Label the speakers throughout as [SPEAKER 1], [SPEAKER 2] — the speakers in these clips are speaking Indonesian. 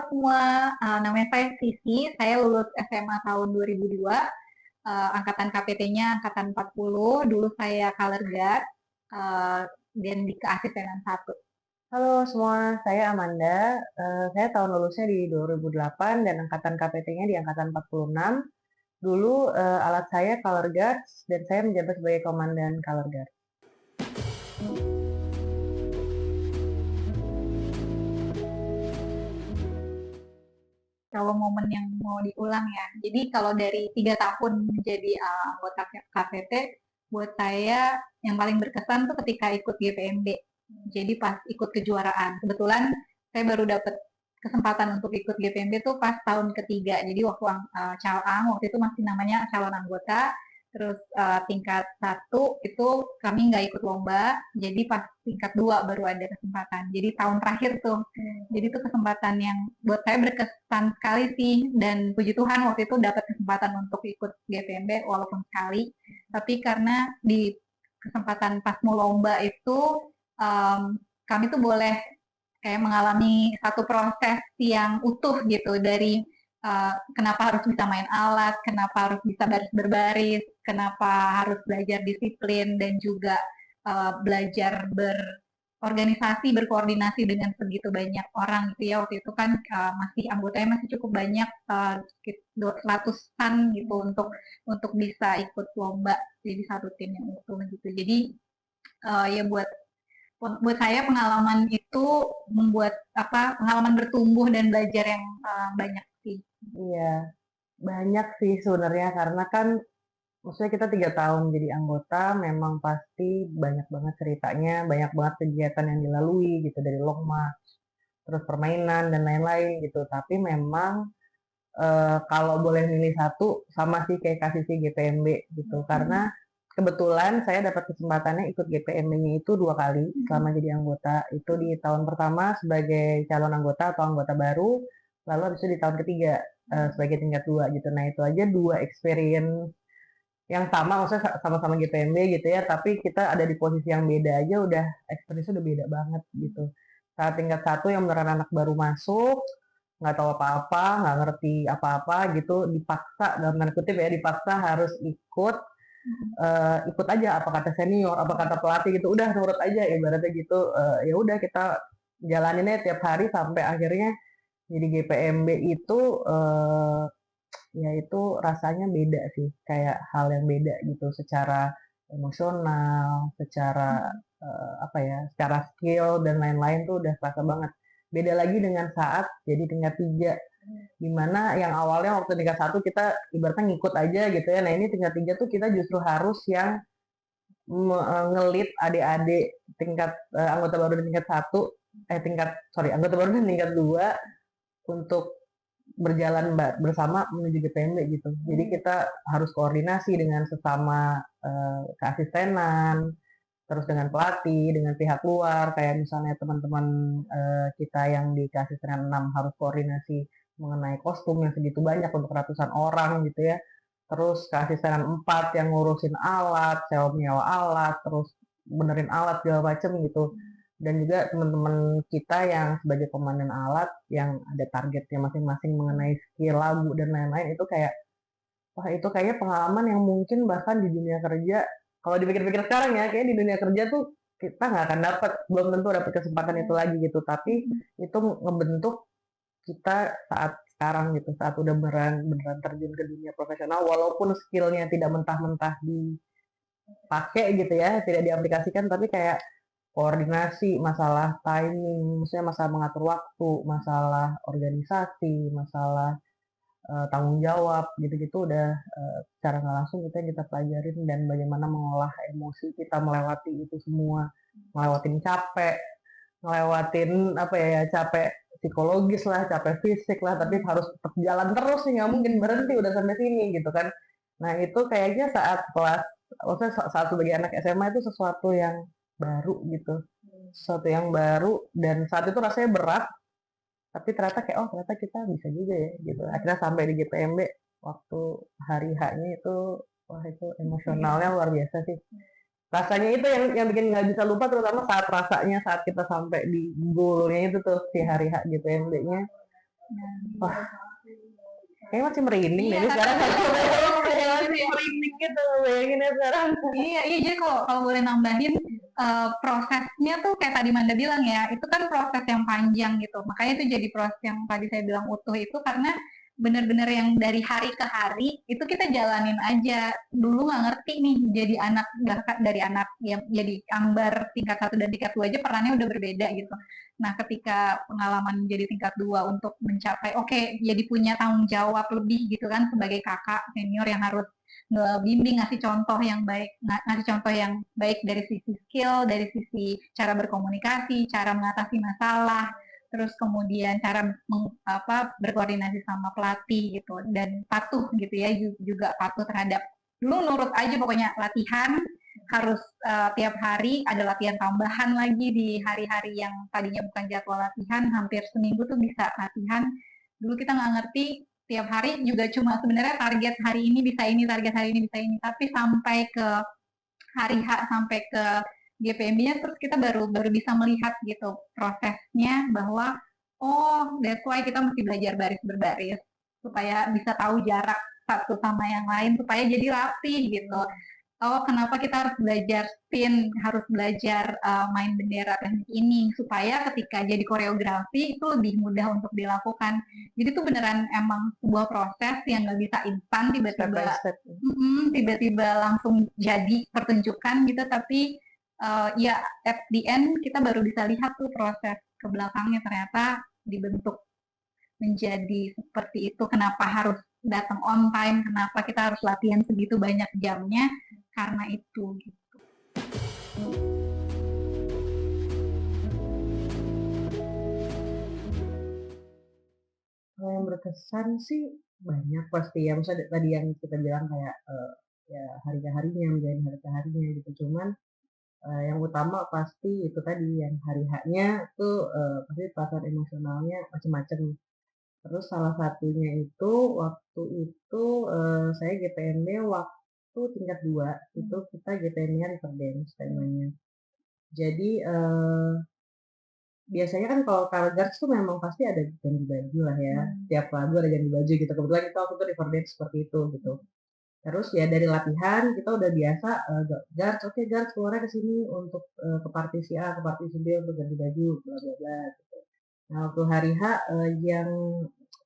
[SPEAKER 1] semua, namanya saya Sisi, saya lulus SMA tahun 2002, angkatan KPT-nya angkatan 40, dulu saya color guard, dan di keasistenan 1.
[SPEAKER 2] Halo semua, saya Amanda. Saya tahun lulusnya di 2008 dan angkatan KPT-nya di angkatan 46. Dulu alat saya Color Guards dan saya menjabat sebagai komandan Color Guard.
[SPEAKER 1] Kalau momen yang mau diulang ya. Jadi kalau dari 3 tahun menjadi anggota KPT, buat saya yang paling berkesan tuh ketika ikut GPMB. Jadi pas ikut kejuaraan. Kebetulan saya baru dapat kesempatan untuk ikut GPMB tuh pas tahun ketiga. Jadi waktu waktu itu masih namanya calon anggota. Terus tingkat 1 itu kami nggak ikut lomba. Jadi pas tingkat 2 baru ada kesempatan. Jadi tahun terakhir tuh. Jadi itu kesempatan yang buat saya berkesan sekali sih, dan puji Tuhan waktu itu dapat kesempatan untuk ikut GPMB walaupun sekali, tapi karena di kesempatan pas mau lomba itu kami tuh boleh kayak mengalami satu proses yang utuh gitu, dari kenapa harus bisa main alat, kenapa harus bisa baris berbaris, kenapa harus belajar disiplin, dan juga belajar organisasi, berkoordinasi dengan segitu banyak orang gitu ya. Waktu itu kan masih anggotanya masih cukup banyak, ratusan gitu, untuk bisa ikut lomba jadi satu tim yang utuh gitu. Jadi ya buat buat saya pengalaman itu membuat pengalaman bertumbuh dan belajar yang banyak sih.
[SPEAKER 2] Iya, banyak sih sebenarnya karena kan maksudnya kita 3 tahun jadi anggota, memang pasti banyak banget ceritanya, banyak banget kegiatan yang dilalui gitu dari lomba, terus permainan dan lain-lain gitu. Tapi memang kalau boleh milih satu, sama sih kayak kasih si GPMB gitu. Karena kebetulan saya dapat kesempatannya ikut GPMB-nya itu 2 kali selama jadi anggota. Itu di tahun pertama sebagai calon anggota atau anggota baru, lalu habis itu di tahun ketiga sebagai tingkat 2 gitu. Nah itu aja 2 experience yang sama, maksudnya sama-sama GPMB gitu ya, tapi kita ada di posisi yang beda aja udah experience udah beda banget gitu. Saat tingkat 1 yang beneran anak baru masuk, nggak tahu apa-apa, nggak ngerti apa-apa gitu, dipaksa dalam tanda kutip ya, dipaksa harus ikut aja apa kata senior, apa kata pelatih gitu, udah nurut aja ibaratnya gitu. Ya udah kita jalaninnya tiap hari sampai akhirnya jadi GPMB itu ya itu rasanya beda sih, kayak hal yang beda gitu secara emosional, secara apa ya, secara skill dan lain-lain tuh udah terasa banget. Beda lagi dengan saat jadi tingkat 3, dimana yang awalnya waktu tingkat 1 kita ibaratnya ngikut aja gitu ya. Nah ini tingkat 3 tuh kita justru harus yang ngelit adik-adik tingkat anggota baru di tingkat 1, anggota baru di tingkat 2 untuk berjalan bersama menuju GPMB gitu. Jadi kita harus koordinasi dengan sesama keasistenan, terus dengan pelatih, dengan pihak luar, kayak misalnya teman-teman kita yang di keasistenan 6 harus koordinasi mengenai kostum yang segitu banyak untuk ratusan orang gitu ya. Terus keasistenan 4 yang ngurusin alat, sewa menyewa alat, terus benerin alat segala macem gitu. Dan juga teman-teman kita yang sebagai komandan alat yang ada targetnya masing-masing mengenai skill lagu dan lain-lain, itu kayak wah itu kayaknya pengalaman yang mungkin bahkan di dunia kerja, kalau dipikir-pikir sekarang ya, kayak di dunia kerja tuh kita nggak akan dapat, belum tentu dapat kesempatan itu lagi gitu. Tapi itu ngebentuk kita saat sekarang gitu, saat udah beneran beneran terjun ke dunia profesional, walaupun skillnya tidak mentah-mentah dipakai gitu ya, tidak diaplikasikan, tapi kayak koordinasi, masalah timing, maksudnya masalah mengatur waktu, masalah organisasi, masalah tanggung jawab gitu-gitu udah secara nggak langsung kita pelajarin, dan bagaimana mengolah emosi kita melewati itu semua, ngelewatin capek, ngelewatin apa ya, capek psikologis lah, capek fisik lah, tapi harus tetap jalan terus sih, nggak mungkin berhenti udah sampai sini gitu kan. Nah itu kayaknya maksudnya saat sebagai anak SMA itu sesuatu yang baru gitu, sesuatu yang baru, dan saat itu rasanya berat, tapi ternyata kayak oh ternyata kita bisa juga ya gitu. Akhirnya sampai di GPMB waktu hari H-nya itu, wah itu emosionalnya luar biasa sih. Rasanya itu yang bikin nggak bisa lupa, terutama saat rasanya saat kita sampai di goalnya itu tuh si hari H GPMB-nya. Wah, kayaknya masih merinding deh
[SPEAKER 1] Iya,
[SPEAKER 2] ini sekarang. Kayak masih
[SPEAKER 1] iya,
[SPEAKER 2] merinding gitu, bayanginnya sekarang.
[SPEAKER 1] iya, iya. Jadi kalau boleh nambahin, prosesnya tuh kayak tadi Manda bilang ya, itu kan proses yang panjang gitu. Makanya itu jadi proses yang tadi saya bilang utuh itu karena bener-bener yang dari hari ke hari itu kita jalanin aja. Dulu nggak ngerti nih jadi anak, bahkan dari anak yang jadi Ambar tingkat 1 dan tingkat 2 aja perannya udah berbeda gitu. Nah, ketika pengalaman jadi tingkat 2 untuk mencapai oke, jadi punya tanggung jawab lebih gitu kan sebagai kakak senior yang harus ngebimbing, ngasih contoh yang baik, ngasih contoh yang baik dari sisi skill, dari sisi cara berkomunikasi, cara mengatasi masalah, terus kemudian cara berkoordinasi sama pelatih gitu dan patuh gitu ya, juga patuh terhadap lu nurut aja pokoknya latihan harus tiap hari ada latihan tambahan lagi di hari-hari yang tadinya bukan jadwal latihan, hampir seminggu tuh bisa latihan. Dulu kita nggak ngerti, tiap hari juga cuma sebenarnya target hari ini bisa ini, target hari ini bisa ini, tapi sampai ke hari H, sampai ke GPMB-nya terus kita baru baru bisa melihat gitu prosesnya bahwa oh that's why kita mesti belajar baris berbaris supaya bisa tahu jarak satu sama yang lain supaya jadi rapih gitu. Oh, kenapa kita harus belajar spin, harus belajar main bendera teknik ini supaya ketika jadi koreografi itu lebih mudah untuk dilakukan. Jadi itu beneran emang sebuah proses yang nggak bisa instan
[SPEAKER 2] Step by
[SPEAKER 1] tiba-tiba,
[SPEAKER 2] step.
[SPEAKER 1] tiba-tiba langsung jadi pertunjukan gitu. Tapi ya at the end kita baru bisa lihat tuh proses ke belakangnya ternyata dibentuk menjadi seperti itu. Kenapa harus datang on time? Kenapa kita harus latihan segitu banyak jamnya? Karena itu. Gitu.
[SPEAKER 2] Kalau yang berkesan sih banyak pasti ya. Misalnya tadi yang kita bilang kayak ya hari ke harinya, menjalani hari ke harinya gitu. Cuman yang utama pasti itu tadi yang hari H-nya tuh pasti perasaan emosionalnya macam-macam. Terus salah satunya itu waktu itu saya GPMB waktu tingkat 2 itu kita GPM-nya river dance temanya. Jadi biasanya kan kalau Color Guards tuh memang pasti ada ganti baju lah ya. Tiap lagu ada ganti baju gitu. Kebetulan kita waktu itu river dance seperti itu gitu. Terus ya dari latihan kita udah biasa guards, oke guards keluarnya ke sini untuk ke partisi A, ke partisi B untuk ganti baju, bla bla bla. Gitu. Nah waktu hari H yang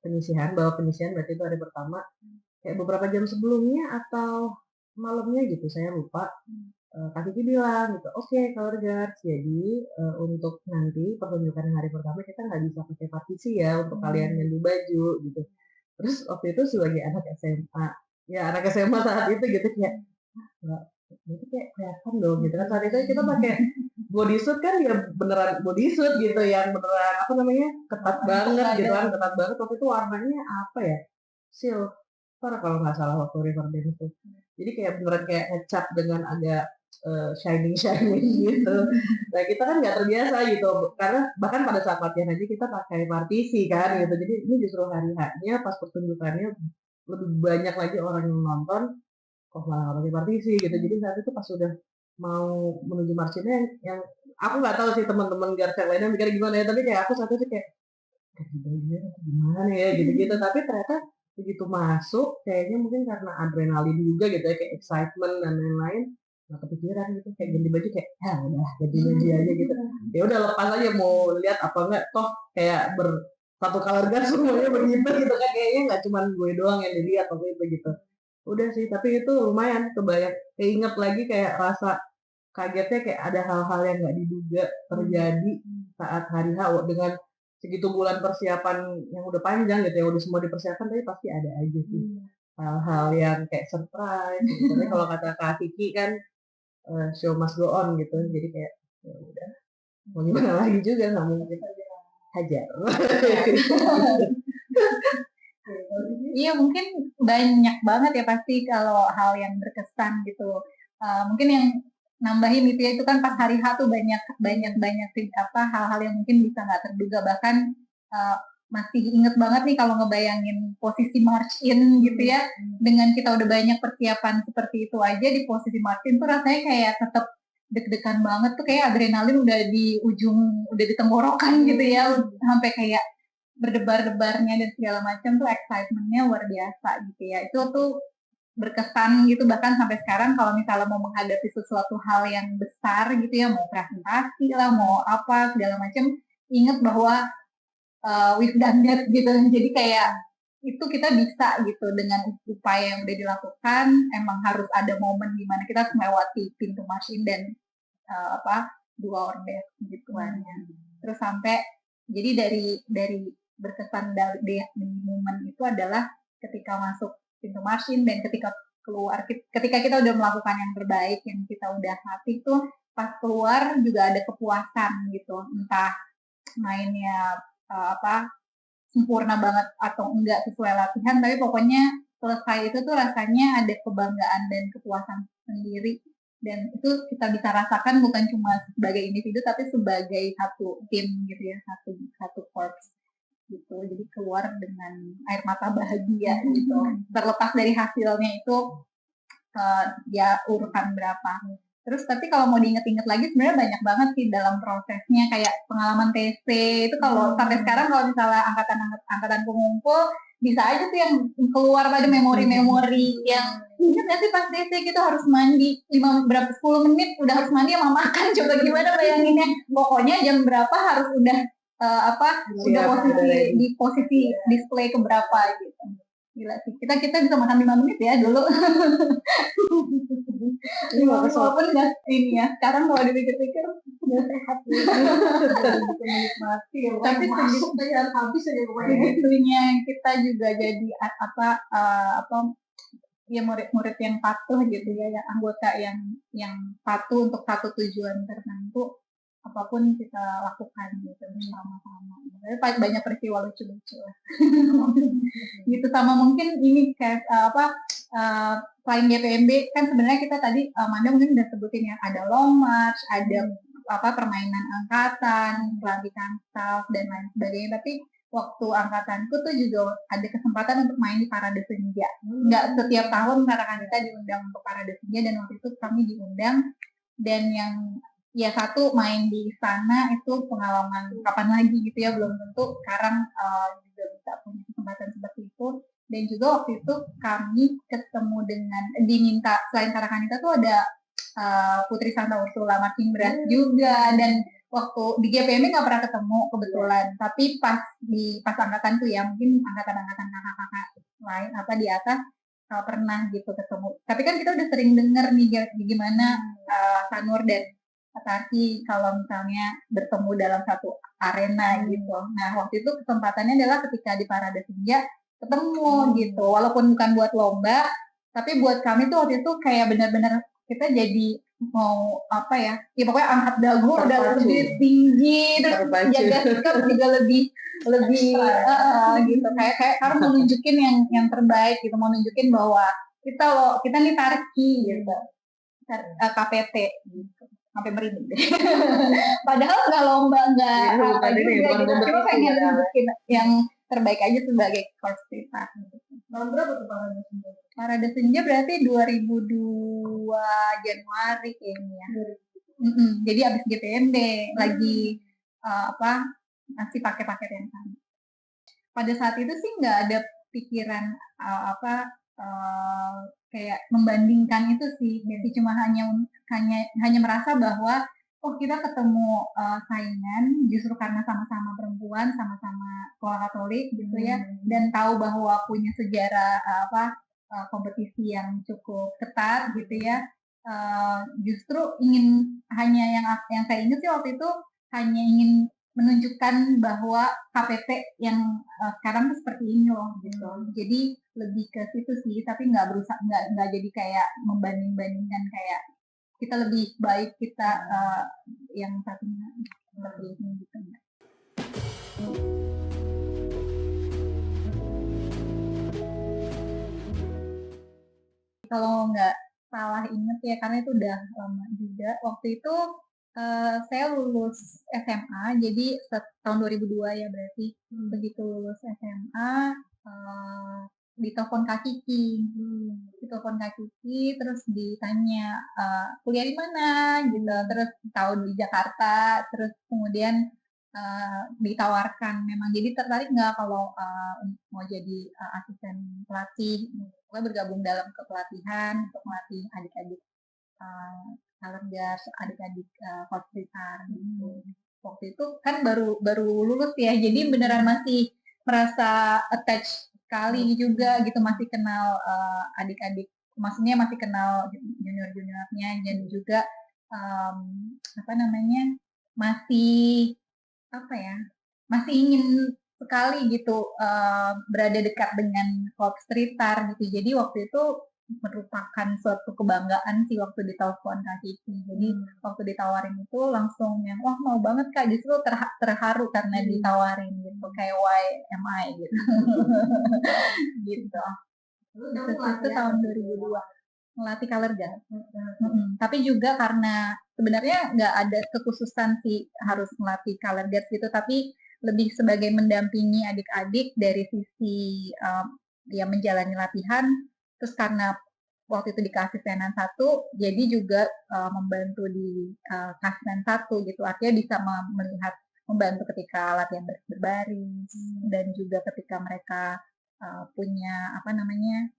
[SPEAKER 2] penyisihan, bawa penyisihan berarti itu hari pertama, kayak beberapa jam sebelumnya atau malamnya gitu, saya lupa. Kak Kiki bilang gitu, oke Color Guards, jadi untuk nanti pertunjukan hari pertama kita nggak bisa pakai partisi ya untuk kalian ganti baju gitu. Terus waktu itu sebagai anak SMA, ya anak SMA saat itu gitu kayak, nggak, itu kayak kelihatan dong gitu kan. Saat itu kita pakai bodysuit kan ya beneran bodysuit gitu yang beneran apa namanya ketat banget gitu kan, ketat banget. Waktu itu warnanya apa ya, silver kalau nggak salah waktu Riverdale itu. Jadi kayak beneran kayak ngecap dengan agak shining shining gitu. Nah kita kan nggak terbiasa gitu karena bahkan pada saat latihan aja kita pakai partisi kan gitu. Jadi ini justru hari H-nya pas pertunjukannya lebih banyak lagi orang yang nonton kok malah nggak pakai partisi gitu. Jadi saat itu pas sudah mau menuju marchingnya yang aku nggak tahu sih teman-teman Garcet lainnya mikir gimana ya, tapi kayak aku saat itu kayak gimana ya gitu-gitu. Tapi ternyata begitu masuk kayaknya mungkin karena adrenalin juga gitu ya, kayak excitement dan lain-lain, nggak kepikiran gitu kayak ganti baju kayak ya udah ganti baju aja gitu. Ya udah lepas aja mau lihat apa enggak, toh kayak satu color guard semuanya begitu gitu kan, kayaknya nggak cuma gue doang yang dilihat waktu itu gitu. Udah sih, tapi itu lumayan kebayang, keinget lagi kayak rasa kagetnya kayak ada hal-hal yang nggak diduga terjadi saat hari H dengan segitu bulan persiapan yang udah panjang gitu ya, udah semua dipersiapkan tapi pasti ada aja sih hal-hal yang kayak surprise gitu. Tapi kalau kata Kak Kiki kan show must go on gitu, jadi kayak ya udah mau gimana lagi juga nggak mungkin hajar.
[SPEAKER 1] Iya mungkin banyak banget ya pasti kalau hal yang berkesan gitu. Mungkin yang nambahin gitu ya itu kan pas hari H tuh banyak banyak banyak apa hal-hal yang mungkin bisa nggak terduga, bahkan masih inget banget nih kalau ngebayangin posisi march in gitu ya, dengan kita udah banyak persiapan seperti itu aja di posisi march in tuh rasanya kayak tetap deg-degan banget tuh, kayak adrenalin udah di ujung, udah di tenggorokan gitu ya, sampai kayak berdebar-debarnya dan segala macam tuh excitement-nya luar biasa gitu ya. Itu tuh berkesan gitu, bahkan sampai sekarang kalau misalnya mau menghadapi sesuatu hal yang besar gitu ya, mau presentasi lah, mau apa segala macam, inget bahwa we've done that gitu. Jadi kayak itu kita bisa gitu dengan upaya yang udah dilakukan. Emang harus ada momen di mana kita harus melewati pintu marching dan dua ordes gituan ya. Terus sampai jadi dari berkesan di momen itu adalah ketika masuk pintu marching dan ketika keluar, ketika kita udah melakukan yang terbaik yang kita udah latih tuh, pas keluar juga ada kepuasan gitu, entah mainnya sempurna banget atau enggak sesuai latihan, tapi pokoknya selesai itu tuh rasanya ada kebanggaan dan kepuasan sendiri, dan itu kita bisa rasakan bukan cuma sebagai individu tapi sebagai satu tim gitu ya, satu korps gitu. Jadi keluar dengan air mata bahagia gitu, terlepas dari hasilnya itu ya urutan berapa. Terus tapi kalau mau diinget-inget lagi sebenarnya banyak banget sih dalam prosesnya, kayak pengalaman TC itu kalau sampai sekarang kalau misalnya angkatan pengumpul bisa aja tuh yang keluar pada memori-memori yang ingat nggak sih pas TC gitu harus mandi 10 menit udah harus mandi sama makan, coba gimana bayanginnya, pokoknya jam berapa harus udah udah posisi display keberapa gitu. Gila sih, kita bisa makan 5 menit ya dulu. Walaupun nggak ini ya, sekarang kalau dipikir-pikir udah sehat gitu. Menikmati ya, tapi sedih habis aja pokoknya. Gitunya kita juga jadi ya murid-murid yang patuh gitu ya, yang anggota yang patuh untuk satu tujuan tertentu, apapun kita lakukan gitu bersama-sama. Tapi banyak peristiwa lucu-lucu lah. Gitu, sama mungkin ini kayak selain GPMB kan sebenarnya kita tadi Manda mungkin udah sebutin ya, ada long march, ada permainan angkatan, pelantikan staff dan lain sebagainya. Tapi waktu angkatanku tuh juga ada kesempatan untuk main di parade senja. Nggak setiap tahun karena kita diundang untuk parade senja, dan waktu itu kami diundang, dan yang ya satu main di sana itu pengalaman kapan lagi gitu ya, belum tentu sekarang juga bisa punya kesempatan seperti itu. Dan juga waktu itu kami ketemu dengan diminta selain Karakanita tuh ada Putri Santa Ursula marching band juga, dan waktu di GPM nggak pernah ketemu kebetulan, tapi pas angkatan tuh ya, mungkin angkatan-angkatan kakak-kakak lain di atas pernah gitu ketemu. Tapi kan kita udah sering denger nih gimana Sanur dan Ataki kalau misalnya bertemu dalam satu arena gitu. Nah waktu itu kesempatannya adalah ketika di Parade Senja ketemu gitu, walaupun bukan buat lomba, tapi buat kami tuh waktu itu kayak benar-benar kita jadi mau ya pokoknya angkat dagu udah lebih tinggi, terus jaga sikap juga lebih gitu, kayak harus mau nunjukin yang terbaik gitu, mau nunjukin bahwa kita nih Tarki gitu, KPT gitu, sampai merinding deh. Padahal nggak lomba, nggak apa juga gitu, cuma pengen nunjukin yang terbaik aja sebagai korps kita. Tahun berapa tuh Parade Senja berarti 2002 Januari kayaknya. Jadi abis GPMB lagi masih pakai paket yang sama. Pada saat itu sih nggak ada pikiran kayak membandingkan itu sih, jadi cuma hanya merasa bahwa kita ketemu saingan justru karena sama-sama perempuan, sama-sama sekolah Katolik gitu ya, dan tahu bahwa punya sejarah kompetisi yang cukup ketat gitu ya. Justru ingin yang saya ingat sih waktu itu hanya ingin menunjukkan bahwa KPT yang sekarang tuh seperti ini loh gitu. Jadi lebih ke situ sih, tapi nggak jadi kayak membanding-bandingkan kayak kita lebih baik, kita yang satunya seperti ini gitu. Kalau nggak salah inget ya, karena itu udah lama juga. Waktu itu saya lulus SMA, jadi tahun 2002 ya berarti. Begitu lulus SMA, ditelepon Kak Kiki. Ditelepon Kak Kiki, terus ditanya kuliah di mana gitu. Terus tahun di Jakarta, terus kemudian ditawarkan memang jadi tertarik nggak kalau mau jadi asisten pelatih, pokoknya bergabung dalam kepelatihan untuk melatih adik-adik Colorgas, adik-adik Coach Blitar gitu. Waktu itu kan baru baru lulus ya, jadi beneran masih merasa attach sekali juga gitu, masih kenal adik-adik, maksudnya masih kenal junior-juniornya dan juga apa namanya, masih apa ya, masih ingin sekali gitu berada dekat dengan Coach Tritar gitu. Jadi waktu itu merupakan suatu kebanggaan sih waktu ditelepon Kak Kiki. Jadi waktu ditawarin itu langsung yang wah mau banget Kak, justru terharu karena ditawarin gitu kayak why am I gitu. Gitu. Itu tahun 2002 melatih color guard. Tapi juga karena sebenarnya nggak ada kekhususan sih harus melatih color guard gitu, tapi lebih sebagai mendampingi adik-adik dari sisi ya menjalani latihan, terus karena waktu itu dikasih asistenan satu, jadi juga membantu di asistenan satu gitu, artinya bisa melihat membantu ketika latihan berbaris dan juga ketika mereka punya apa namanya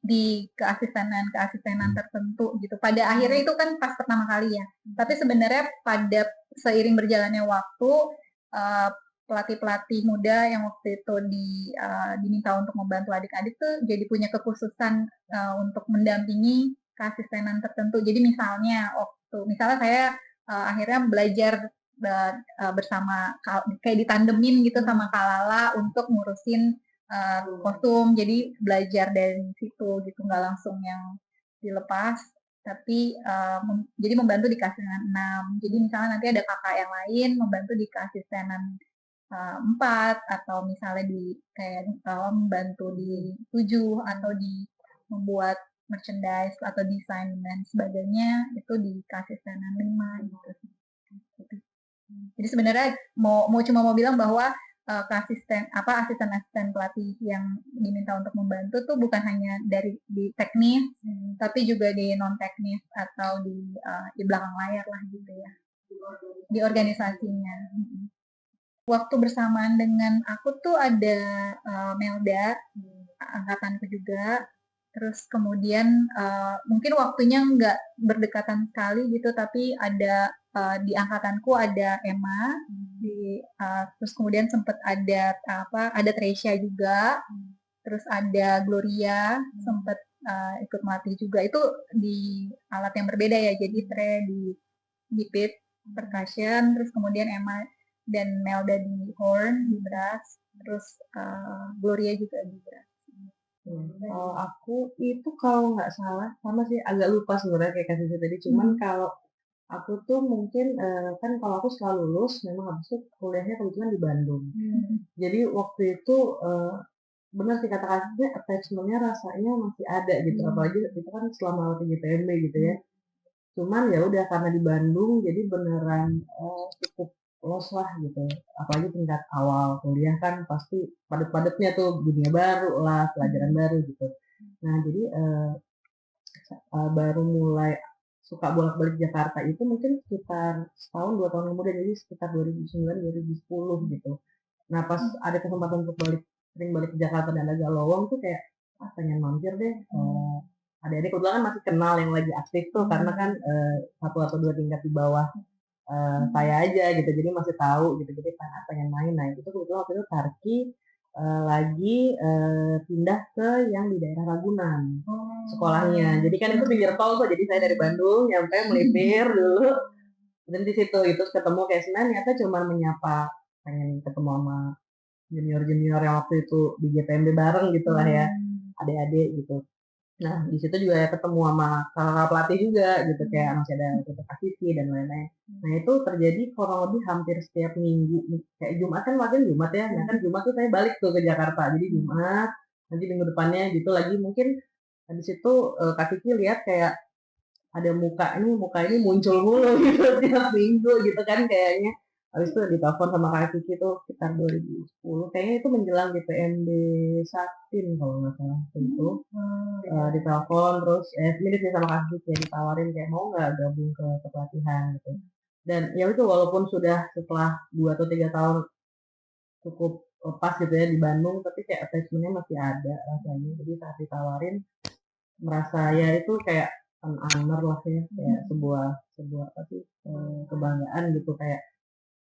[SPEAKER 1] di keasistenan tertentu gitu. Pada akhirnya itu kan pas pertama kali ya. Tapi sebenarnya pada seiring berjalannya waktu pelatih-pelatih muda yang waktu itu diminta untuk membantu adik-adik tuh jadi punya kekhususan untuk mendampingi keasistenan tertentu. Jadi misalnya misalnya saya akhirnya belajar bersama kayak ditandemin gitu sama Kalala untuk ngurusin kostum, jadi belajar dari situ gitu, nggak langsung yang dilepas, tapi jadi membantu di keasistenan 6. Jadi misalnya nanti ada kakak yang lain membantu di keasistenan 4 atau misalnya di kayak membantu di 7 atau di membuat merchandise atau desain dan sebagainya itu di keasistenan 5 gitu. Jadi sebenarnya cuma mau bilang bahwa ke asisten pelatih yang diminta untuk membantu tuh bukan hanya di teknis, tapi juga di non teknis atau di belakang layar lah gitu ya, di organisasinya. Waktu bersamaan dengan aku tuh ada Melda, angkatanku juga. Terus kemudian mungkin waktunya nggak berdekatan sekali gitu, tapi ada di angkatanku ada Emma, terus kemudian sempat ada Tresya juga, terus ada Gloria sempat ikut melatih juga. Itu di alat yang berbeda ya, jadi Tre di pit percussion, terus kemudian Emma dan Melda di horn, di brass, terus Gloria juga di brass.
[SPEAKER 2] Kalau aku itu kalau nggak salah sama sih agak lupa sebenarnya kayak kasih tadi. Cuman kalau aku tuh mungkin kan kalau aku setelah lulus memang habis itu kuliahnya kebetulan di Bandung. Jadi waktu itu benar sih kata kasihnya attachmentnya rasanya masih ada gitu. Apalagi itu kan selama latih GPMB gitu ya. Cuman ya udah karena di Bandung jadi beneran cukup los lah gitu. Apalagi tingkat awal kuliah kan pasti padat-padatnya tuh dunia baru lah, pelajaran baru gitu. Nah jadi baru mulai suka bolak-balik Jakarta itu mungkin sekitar setahun 2 tahun kemudian, jadi sekitar 2009-2010 gitu. Nah pas ada kesempatan untuk sering balik ke Jakarta dan agak lowong tuh kayak pengen mampir deh. Adik-adik kebetulan kan masih kenal yang lagi aktif tuh karena kan 1 atau 2 tingkat di bawah saya aja gitu, jadi masih tahu gitu, jadi pengen main. Nah itu kebetulan waktu itu Tarki lagi pindah ke yang di daerah Ragunan sekolahnya, jadi kan itu pinggir tol tuh, jadi saya dari Bandung nyampe melipir dulu dan di situ itu ketemu kayak sebenarnya ternyata cuma menyapa, pengen ketemu sama junior-junior yang waktu itu di GPMB bareng gitu lah ya, adik-adik gitu. Nah di situ juga ketemu sama kakak pelatih juga gitu, kayak masih ada Dr. Kasisi dan lain-lain. Nah itu terjadi kurang lebih hampir setiap minggu, kayak Jumat kan latihan Jumat ya, nah kan Jumat tuh saya balik tuh ke Jakarta, jadi Jumat nanti minggu depannya gitu lagi mungkin. Habis itu Kak Kiki lihat kayak ada muka ini muncul mulu gitu tiap minggu gitu kan kayaknya. Habis itu ditelepon sama Kak Kiki tuh sekitar 2010, kayaknya itu menjelang DPMB Saktin kalau nggak salah itu. Ditelepon terus mirip nih sama Kak Kiki ya, ditawarin kayak mau nggak gabung ke pelatihan gitu. Dan ya itu walaupun sudah setelah 2 atau 3 tahun cukup lepas gitu ya di Bandung, tapi kayak attachment-nya masih ada rasanya. Jadi saat ditawarin merasa ya itu kayak an honor lah ya, kayak sebuah sebuah apa sih, kebanggaan gitu kayak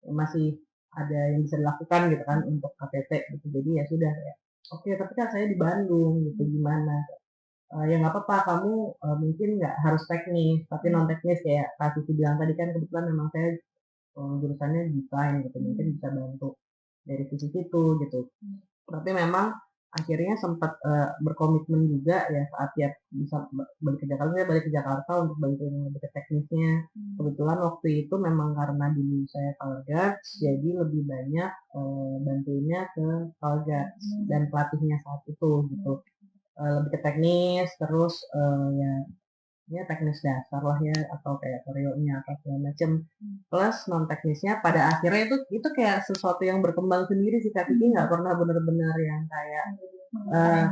[SPEAKER 2] masih ada yang bisa dilakukan gitu kan untuk KTT gitu. Jadi ya sudah ya, oke tapi kan saya di Bandung gitu gimana? Ya nggak apa-apa kamu mungkin nggak harus teknis tapi non teknis kayak Kak Sisi bilang tadi kan kebetulan memang saya jurusannya desain gitu mungkin bisa bantu dari sisi situ gitu. Tapi memang akhirnya sempat berkomitmen juga ya saat tiap bisa balik ke Jakarta, saya balik ke Jakarta untuk bantuin yang lebih ke teknisnya. Kebetulan waktu itu memang karena dulu saya Color Guard, jadi lebih banyak bantuinnya ke Color Guard dan pelatihnya saat itu gitu. Lebih ke teknis, terus ya ya teknis dasar lah ya atau kayak koreonya atau segala macem plus non teknisnya pada akhirnya itu kayak sesuatu yang berkembang sendiri sih Kak Kiki nggak pernah benar-benar yang kayak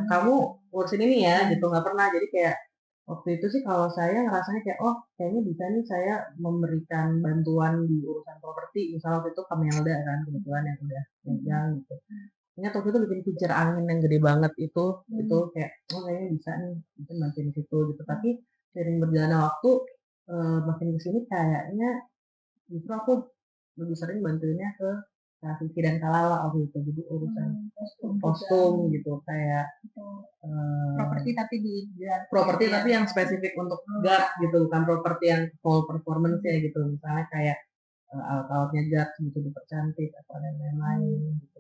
[SPEAKER 2] kamu urusin ini ya gitu nggak pernah jadi kayak waktu itu sih kalau saya ngerasanya kayak oh kayaknya bisa nih saya memberikan bantuan di urusan properti misalnya waktu itu Kamelda kan kebetulan yang udah megang gitu ingat waktu itu bikin kincir angin yang gede banget itu kayak oh kayaknya bisa nih mungkin bantuin situ gitu tapi seiring berjalannya waktu makin kesini kayaknya justru aku lebih sering bantuinnya ke Kak Vicky dan Kalala waktu itu jadi urusan kostum gitu kayak
[SPEAKER 1] properti tapi di
[SPEAKER 2] properti tapi yang spesifik untuk guard gitu bukan properti yang full performance ya gitu misalnya kayak alat-alatnya guard gitu dipercantik atau lain-lain gitu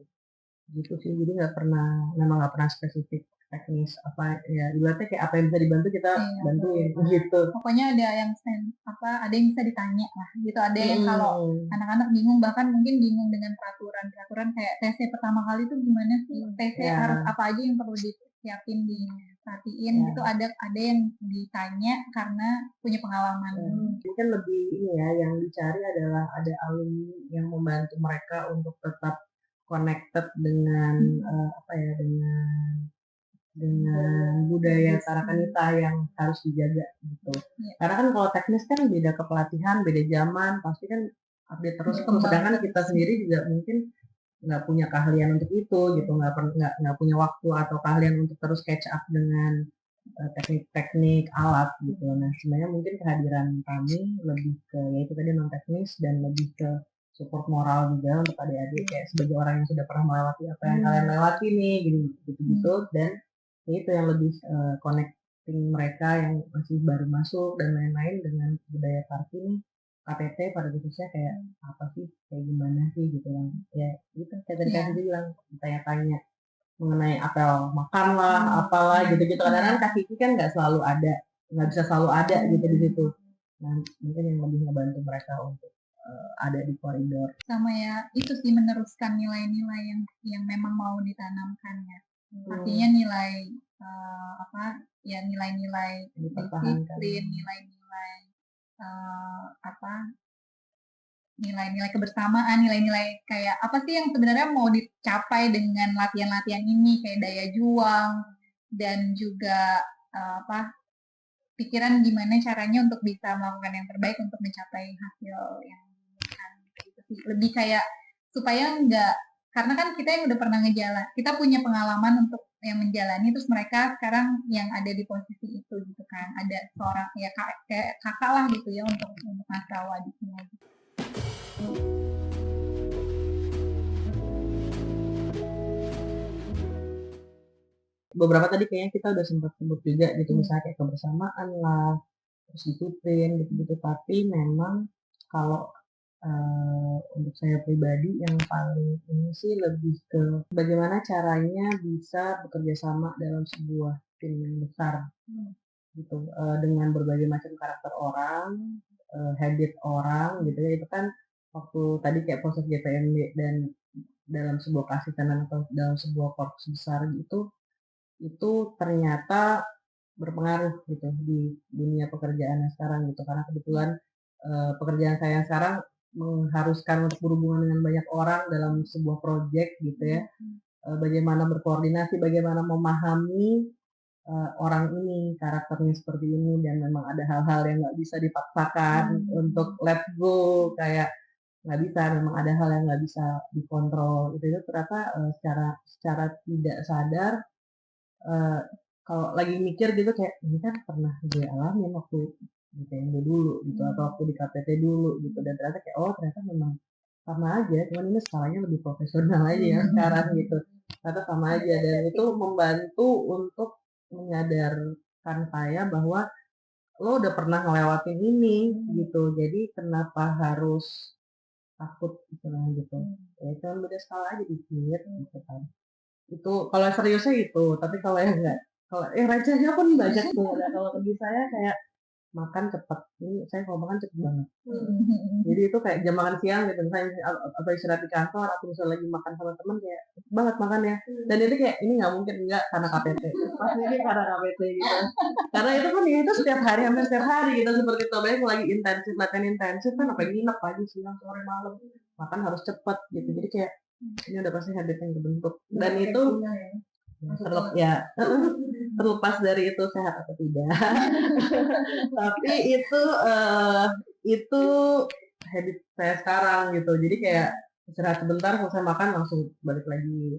[SPEAKER 2] gitu sih jadi nggak pernah memang nggak pernah spesifik teknis apa ya ibaratnya kayak apa yang bisa dibantu kita bantuin gitu
[SPEAKER 1] pokoknya ada yang ada yang bisa ditanya lah gitu ada yang kalau anak-anak bingung bahkan mungkin bingung dengan peraturan kayak TC pertama kali itu gimana sih TC harus apa aja yang perlu disiapin diperhatiin gitu ada yang ditanya karena punya pengalaman
[SPEAKER 2] mungkin lebih ini ya yang dicari adalah ada alumni yang membantu mereka untuk tetap connected dengan apa ya dengan budaya Tarakanita yang harus dijaga gitu. Karena kan kalau teknis kan beda kepelatihan, beda zaman, pasti kan update terus tuh. Sedangkan kita sendiri juga mungkin nggak punya keahlian untuk itu gitu, nggak punya waktu atau keahlian untuk terus catch up dengan teknik-teknik alat gitu. Nah sebenarnya mungkin kehadiran kami lebih ke yaitu tadi non teknis dan lebih ke support moral juga untuk adik-adik kayak sebagai orang yang sudah pernah melewati apa yang kalian lewati nih gitu dan itu yang lebih connecting mereka yang masih baru masuk dan lain-lain dengan budaya party nih KTT pada khususnya kayak apa sih kayak gimana sih gitu yang ya gitu kayak tadi Kak bilang tanya-tanya mengenai apel makan lah apalah gitu-gitu kadang-kadang Kak Kiki kan nggak selalu ada nggak bisa selalu ada gitu di situ nah mungkin yang lebih ngebantu mereka untuk ada di koridor
[SPEAKER 1] sama ya itu sih meneruskan nilai-nilai yang memang mau ditanamkan ya artinya nilai ya nilai-nilai disiplin nilai-nilai nilai-nilai kebersamaan nilai-nilai kayak apa sih yang sebenarnya mau dicapai dengan latihan-latihan ini kayak daya juang dan juga pikiran gimana caranya untuk bisa melakukan yang terbaik untuk mencapai hasil yang gitu sih. Lebih kayak supaya enggak karena kan kita yang udah pernah ngejalan, kita punya pengalaman untuk yang menjalani terus mereka sekarang yang ada di posisi itu gitu kan. Ada seorang ya kayak kakak lah gitu ya untuk masa wadiknya gitu.
[SPEAKER 2] Beberapa tadi kayaknya kita udah sempat sebut juga gitu misalnya kayak kebersamaan lah terus disiplin gitu-gitu tapi memang kalau untuk saya pribadi yang paling ini sih lebih ke bagaimana caranya bisa bekerja sama dalam sebuah tim yang besar gitu dengan berbagai macam karakter orang habit orang gitu ya itu kan waktu tadi kayak proses GPMB dan dalam sebuah kasih tenan atau dalam sebuah korps besar gitu itu ternyata berpengaruh gitu di dunia pekerjaannya sekarang gitu karena kebetulan pekerjaan saya sekarang mengharuskan untuk berhubungan dengan banyak orang dalam sebuah proyek gitu ya bagaimana berkoordinasi bagaimana memahami orang ini karakternya seperti ini dan memang ada hal-hal yang nggak bisa dipaksakan untuk let go, kayak nggak bisa, memang ada hal yang nggak bisa dikontrol itu ternyata secara secara tidak sadar, eh, kalau lagi mikir gitu kayak ini kan pernah gue alamin waktu di PMB dulu gitu atau waktu di KPT dulu gitu, dan ternyata kayak oh ternyata memang sama aja, cuman ini skalanya lebih profesional aja ya sekarang gitu, ternyata sama aja, dan itu membantu untuk menyadarkan saya bahwa lo udah pernah ngelewatin ini gitu, jadi kenapa harus takut istilahnya gitu, ya cuma beda skala aja dikit gitu kan. Itu kalau seriusnya itu, tapi kalau yang enggak, kalau recehnya pun banyak tuh. Nah, kalau di saya kayak makan cepet, ini saya kalau makan cepet banget. Jadi itu kayak jam makan siang gitu, misalnya atau istirahat di kantor atau misalnya lagi makan sama temen kayak cepet banget makannya. Dan itu kayak ini nggak mungkin enggak karena KPT. Pasti ini karena KPT gitu. Karena itu kan ya itu setiap hari, hampir setiap hari gitu seperti itu. Banyak lagi intensif, latihan intensif kan apa nginep pagi, siang, sore, malam. Makan harus cepet gitu. Jadi kayak ini udah pasti habit yang kebentuk. Dan itu terlepas dari itu sehat atau tidak. Tapi itu habit saya sekarang gitu. Jadi kayak istirahat sebentar, selesai makan langsung balik lagi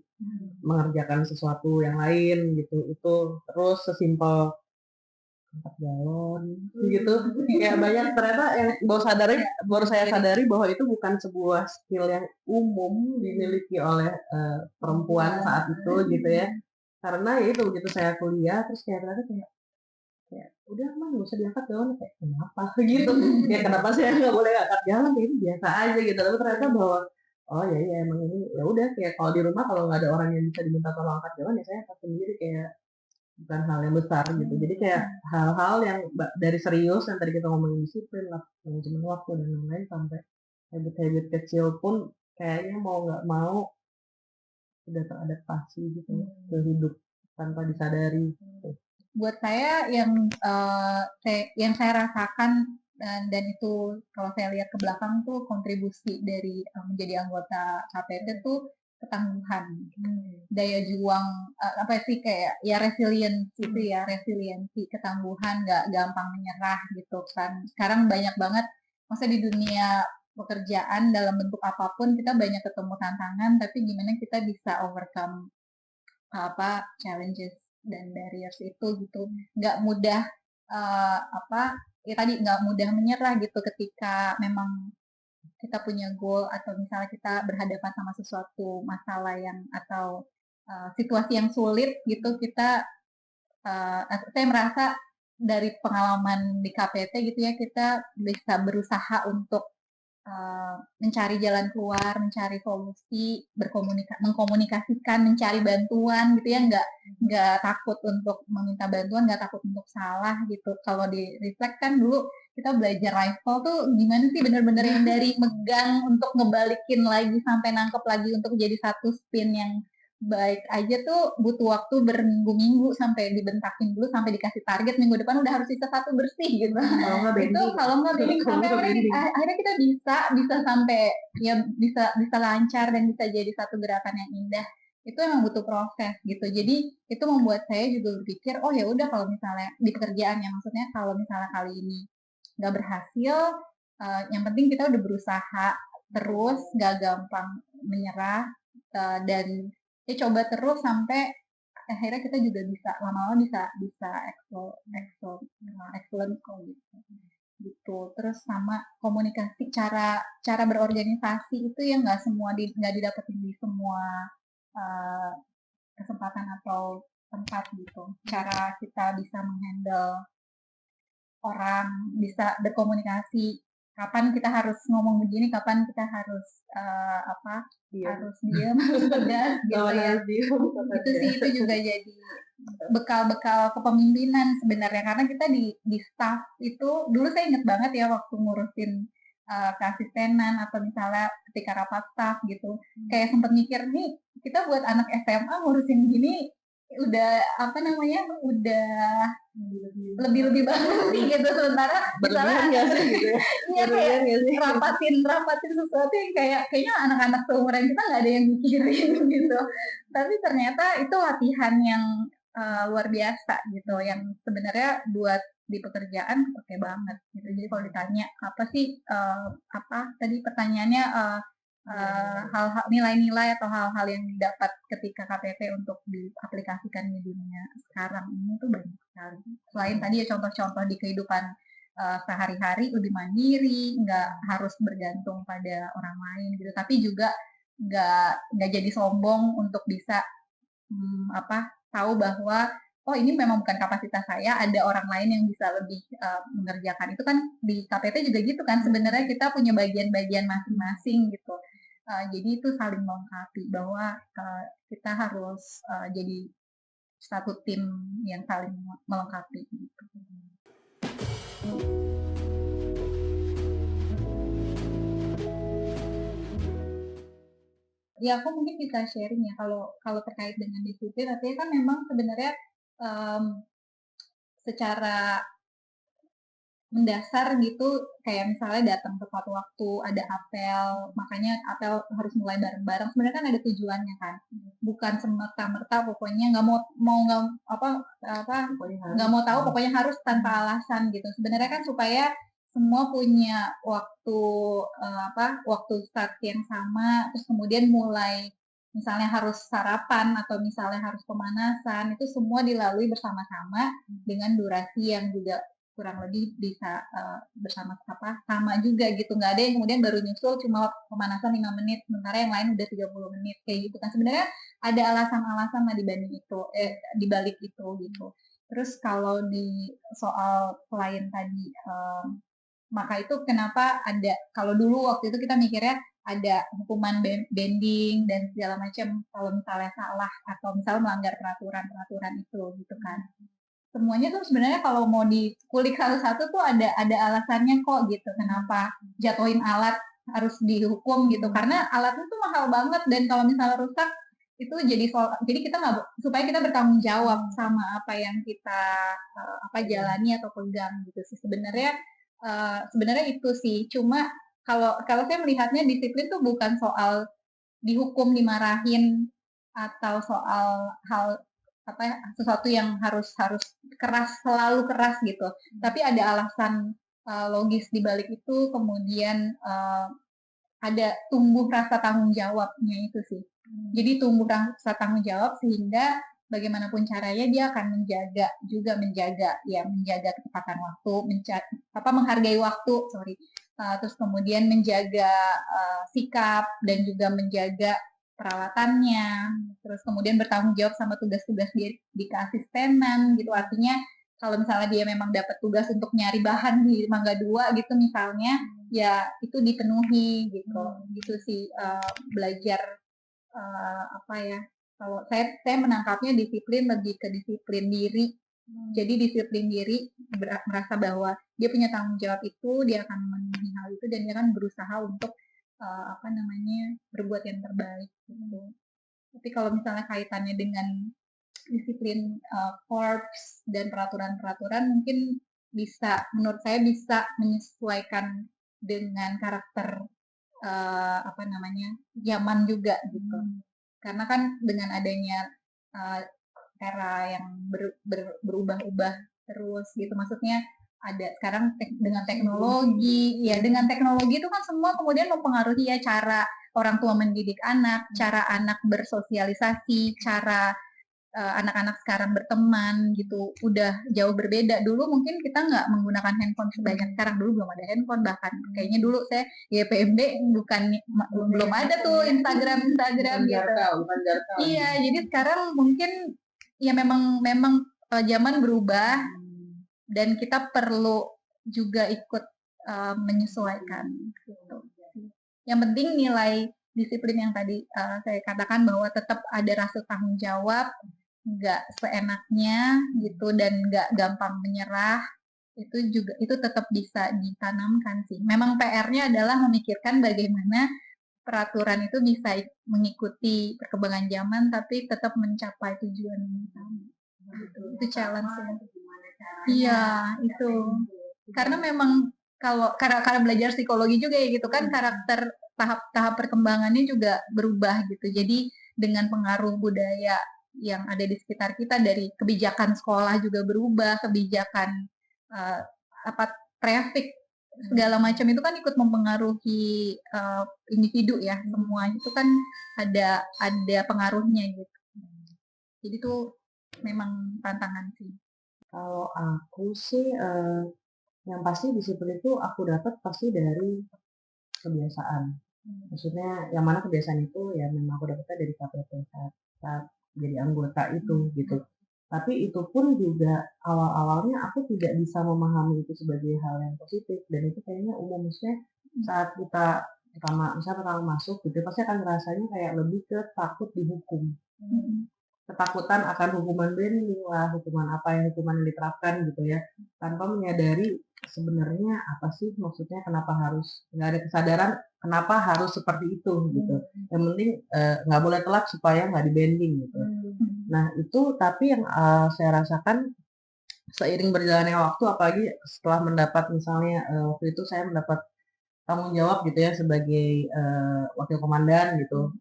[SPEAKER 2] mengerjakan sesuatu yang lain gitu. Itu terus sesimpel angkat galon gitu. Kayak banyak ternyata yang baru saya sadari bahwa itu bukan sebuah skill yang umum dimiliki oleh perempuan saat itu gitu ya. Karena ya itu begitu saya kuliah terus kayak ternyata kayak udah mah nggak usah diangkat galon, kayak kenapa gitu, ya kenapa saya nggak boleh angkat galon, kayak itu biasa aja gitu, tapi ternyata bahwa oh ya iya emang ini ya udah, kayak kalau di rumah kalau nggak ada orang yang bisa diminta tolong angkat galon ya saya angkat sendiri, kayak bukan hal yang besar gitu. Jadi kayak hal-hal yang dari serius yang tadi kita ngomongin disiplin lah, manajemen waktu dan lain-lain, sampai habit-habit kecil pun kayaknya mau nggak mau sudah teradaptasi gitu ke hidup tanpa disadari.
[SPEAKER 1] Buat saya yang saya rasakan dan itu kalau saya lihat ke belakang tuh kontribusi dari menjadi anggota KPT tuh ketangguhan, daya juang, apa sih kayak ya resiliensi itu ya, resiliensi, ketangguhan, nggak gampang menyerah gitu kan. Sekarang banyak banget, masa di dunia pekerjaan dalam bentuk apapun kita banyak ketemu tantangan, tapi gimana kita bisa overcome apa challenges dan barriers itu gitu, nggak mudah, ya tadi nggak mudah menyerah gitu ketika memang kita punya goal atau misalnya kita berhadapan sama sesuatu masalah yang atau situasi yang sulit gitu, kita saya merasa dari pengalaman di KPT gitu ya, kita bisa berusaha untuk mencari jalan keluar, mencari solusi, mengkomunikasikan, mencari bantuan gitu ya, nggak takut untuk meminta bantuan, nggak takut untuk salah gitu. Kalau di reflect kan dulu kita belajar rifle tuh gimana sih, bener-bener yang dari megang untuk ngebalikin lagi sampai nangkep lagi untuk jadi satu spin yang baik aja tuh butuh waktu berminggu-minggu, sampai dibentakin dulu sampai dikasih target minggu depan udah harus sisa satu bersih gitu. Kalau nggak bending sampai akhirnya kita bisa sampai ya bisa lancar dan bisa jadi satu gerakan yang indah. Itu emang butuh proses gitu. Jadi itu membuat saya juga berpikir, oh ya udah kalau misalnya di pekerjaan ya, maksudnya kalau misalnya kali ini nggak berhasil, yang penting kita udah berusaha terus, nggak gampang menyerah, dan ya coba terus sampai akhirnya kita juga bisa lama-lama bisa excellent kok gitu. Terus sama komunikasi, cara berorganisasi itu yang nggak didapetin di semua uh, kesempatan atau tempat gitu. Cara kita bisa menghandle orang, bisa berkomunikasi, kapan kita harus ngomong begini, kapan kita harus harus diam, harus tegas gitu ya. Itu sih, itu juga jadi bekal-bekal kepemimpinan sebenarnya, karena kita di staff itu dulu saya inget banget ya waktu ngurusin keasistenan atau misalnya ketika rapat staff gitu, kayak sempet mikir nih kita buat anak SMA ngurusin gini udah udah lebih banget sih gitu, sementara misalnya gitu ya, kayak rapatin sesuatu yang kayaknya anak-anak seumuran kita nggak ada yang mikirin gitu, tapi ternyata itu latihan yang luar biasa gitu, yang sebenarnya buat di pekerjaan oke banget gitu. Jadi kalau ditanya apa sih, apa tadi pertanyaannya, hal-hal nilai-nilai atau hal-hal yang didapat ketika KTP untuk diaplikasikan di dunia sekarang ini tuh banyak sekali. Selain tadi ya contoh-contoh di kehidupan sehari-hari lebih mandiri, nggak harus bergantung pada orang lain gitu, tapi juga nggak jadi sombong untuk bisa tahu bahwa oh ini memang bukan kapasitas saya, ada orang lain yang bisa lebih mengerjakan itu kan di KPT juga gitu kan sebenarnya kita punya bagian-bagian masing-masing gitu. Jadi itu saling melengkapi bahwa kita harus jadi satu tim yang saling melengkapi gitu. Ya aku mungkin bisa sharing ya kalau kalau terkait dengan disiplin artinya kan memang sebenarnya secara mendasar gitu kayak misalnya datang tepat waktu, ada apel, makanya apel harus mulai bareng-bareng. Sebenarnya kan ada tujuannya kan, bukan semerta-merta pokoknya nggak nggak nggak mau tahu pokoknya harus tanpa alasan gitu. Sebenarnya kan supaya semua punya waktu waktu start yang sama, terus kemudian mulai misalnya harus sarapan atau misalnya harus pemanasan itu semua dilalui bersama-sama dengan durasi yang juga kurang lebih bisa sama juga gitu, nggak ada yang kemudian baru nyusul cuma pemanasan 5 menit sementara yang lain udah 30 menit kayak gitu kan sebenarnya ada alasan-alasan lah dibalik itu gitu. Terus kalau di soal selain tadi maka itu kenapa ada kalau dulu waktu itu kita mikirnya ada hukuman bending dan segala macam kalau misalnya salah atau misalnya melanggar peraturan itu gitu kan. Semuanya tuh sebenarnya kalau mau dikulik satu-satu tuh ada alasannya kok gitu kenapa jatuhin alat harus dihukum gitu karena alatnya tuh mahal banget dan kalau misalnya rusak itu jadi kita nggak supaya kita bertanggung jawab sama apa yang kita jalani atau pegang gitu sih sebenarnya itu sih cuma kalau kalau saya melihatnya disiplin tuh bukan soal dihukum dimarahin atau soal hal sesuatu yang harus harus keras selalu keras gitu tapi ada alasan logis di balik itu kemudian ada tumbuh rasa tanggung jawabnya itu sih jadi tumbuh rasa tanggung jawab sehingga bagaimanapun caranya dia akan menjaga ketepatan waktu menghargai waktu terus kemudian menjaga sikap dan juga menjaga perawatannya, terus kemudian bertanggung jawab sama tugas-tugas di keasistenan gitu. Artinya kalau misalnya dia memang dapat tugas untuk nyari bahan di Mangga 2 gitu misalnya, ya itu dipenuhi gitu. Gitu sih belajar kalau saya menangkapnya disiplin lebih ke disiplin diri. Jadi disiplin diri merasa bahwa dia punya tanggung jawab itu, dia akan memenuhi hal itu dan dia akan berusaha untuk berbuat yang terbaik gitu. Tapi kalau misalnya kaitannya dengan disiplin korps dan peraturan-peraturan mungkin menurut saya bisa menyesuaikan dengan karakter zaman juga gitu. Karena kan dengan adanya era yang berubah-ubah terus gitu maksudnya ada sekarang dengan teknologi itu kan semua kemudian mempengaruhi ya cara orang tua mendidik anak, cara anak bersosialisasi, cara anak-anak sekarang berteman gitu udah jauh berbeda. Dulu mungkin kita nggak menggunakan handphone sebanyak sekarang, dulu belum ada handphone bahkan kayaknya dulu saya YPMB belum ada tuh Instagram gitu. Iya, jadi sekarang mungkin ya memang zaman berubah dan kita perlu juga ikut menyesuaikan gitu. Yang penting nilai disiplin yang tadi saya katakan bahwa tetap ada rasa tanggung jawab, nggak seenaknya gitu dan nggak gampang menyerah itu tetap bisa ditanamkan sih. Memang PR-nya adalah memikirkan bagaimana peraturan itu bisa mengikuti perkembangan zaman tapi tetap mencapai tujuan yang sama. Gitu. Itu challenge-nya. Iya, itu. Karena memang karena belajar psikologi juga ya gitu kan karakter tahap perkembangannya juga berubah gitu. Jadi dengan pengaruh budaya yang ada di sekitar kita, dari kebijakan sekolah juga berubah, kebijakan apa traffic segala macam itu kan ikut mempengaruhi individu ya, semua itu kan ada pengaruhnya gitu. Jadi tuh memang tantangan sih.
[SPEAKER 2] Kalau aku sih yang pasti disiplin itu aku dapat pasti dari kebiasaan. Maksudnya yang mana kebiasaan itu ya memang aku dapatnya dari KPP saat jadi anggota itu gitu. Tapi itu pun juga awal-awalnya aku tidak bisa memahami itu sebagai hal yang positif, dan itu kayaknya umum. Maksudnya saat kita pertama masuk gitu pasti akan rasanya kayak lebih ke takut dihukum. Ketakutan akan hukuman banding lah, hukuman yang diterapkan gitu ya, tanpa menyadari sebenarnya apa sih maksudnya, kenapa harus, nggak ada kesadaran kenapa harus seperti itu gitu. Yang penting nggak boleh telat supaya nggak di-banding gitu. Nah itu tapi yang saya rasakan seiring berjalannya waktu, apalagi setelah mendapat misalnya waktu itu saya mendapat tanggung jawab gitu ya sebagai wakil komandan gitu,